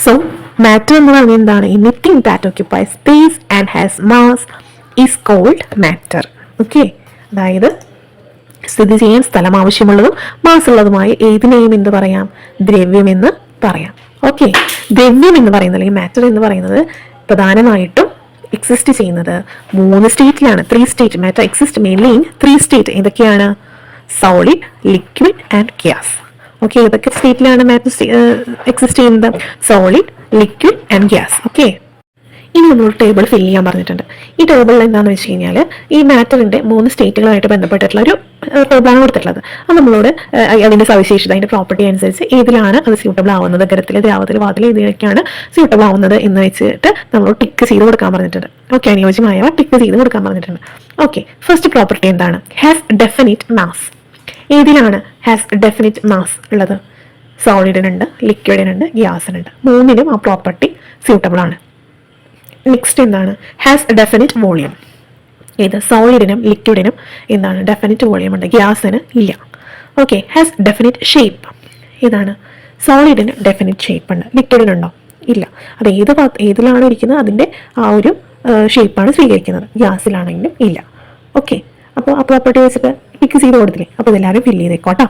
So matter എന്ന് പറഞ്ഞാൽ എന്താണ്? Anything that occupy space and has mass is called matter. Okay, അതായത് സ്ഥിതി ചെയ്യാൻ സ്ഥലം ആവശ്യമുള്ളതും മാസുള്ളതുമായ ഏതിനെയും എന്ത് പറയാം? ദ്രവ്യം എന്ന് പറയാം. ഓക്കെ, ദ്രവ്യം എന്ന് പറയുന്നത് അല്ലെങ്കിൽ മാറ്റർ എന്ന് പറയുന്നത് പ്രധാനമായിട്ടും എക്സിസ്റ്റ് ചെയ്യുന്നത് 3 സ്റ്റേറ്റിലാണ്. 3 state. Matter exist mainly in 3 state. ഏതൊക്കെയാണ്? Solid, liquid and gas. Okay, ഏതൊക്കെ സ്റ്റേറ്റിലാണ് മാറ്റർ എക്സിസ്റ്റ് ചെയ്യുന്നത്? സോളിഡ്, ലിക്വിഡ് ആൻഡ് ഗ്യാസ്. ഓക്കെ, ഇനി നമ്മൾ ടേബിൾ ഫില്ല് ചെയ്യാൻ പറഞ്ഞിട്ടുണ്ട്. ഈ ടേബിളിൽ എന്താണെന്ന് വെച്ച് കഴിഞ്ഞാൽ ഈ മാറ്ററിൻ്റെ 3 സ്റ്റേറ്റുകളായിട്ട് ബന്ധപ്പെട്ടിട്ടുള്ള ഒരു ടേബിളാണ് കൊടുത്തിട്ടുള്ളത്. അത് നമ്മളോട് അതിൻ്റെ സവിശേഷത, അതിൻ്റെ പ്രോപ്പർട്ടി അനുസരിച്ച് ഏതിലാണ് അത് സ്യൂട്ടബിൾ ആവുന്നത്, ഖരത്തിൽ, ദ്രാവകത്തിൽ, വാതത്തിൽ ഏതിനൊക്കെയാണ് സ്യൂട്ടബിൾ ആവുന്നത് എന്ന് വെച്ചിട്ട് നമ്മൾ ടിക്ക് ചെയ്ത് കൊടുക്കാൻ പറഞ്ഞിട്ടുണ്ട്. ഓക്കെ, അനുയോജ്യമായവ ടിക്ക് ചെയ്ത് കൊടുക്കാൻ പറഞ്ഞിട്ടുണ്ട്. ഓക്കെ, ഫസ്റ്റ് പ്രോപ്പർട്ടി എന്താണ്? Has definite mass. ഏതിലാണ് ഹാസ് ഡെഫിനിറ്റ് മാസ് ഉള്ളത്? സോളിഡിനുണ്ട്, ലിക്വിഡിനുണ്ട്, ഗ്യാസിനുണ്ട്. 3നും ആ പ്രോപ്പർട്ടി സ്യൂട്ടബിൾ ആണ്. നെക്സ്റ്റ് എന്താണ്? Has definite volume. ഏത്? സോളിഡിനും ലിക്വിഡിനും എന്താണ്? ഡെഫിനിറ്റ് വോളിയം ഉണ്ട്, ഗ്യാസിന് ഇല്ല. Okay, has definite shape. ഏതാണ്? സോളിഡിന് ഡെഫിനിറ്റ് ഷേപ്പ് ഉണ്ട്, ലിക്വിഡിനുണ്ടോ? ഇല്ല. അത് ഏതിലാണ് ഇരിക്കുന്നത് അതിൻ്റെ ആ ഒരു ഷേപ്പാണ് സ്വീകരിക്കുന്നത്. ഗ്യാസിലാണെങ്കിലും ഇല്ല. ഓക്കെ, അപ്പോൾ ആ പ്രോപ്പർട്ടി വെച്ചിട്ട് ടിക്ക് ചെയ്ത് കൊടുത്തില്ലേ? അപ്പോൾ ഇതെല്ലാവരും ഫില്ല് ചെയ്തേക്കോട്ടോ.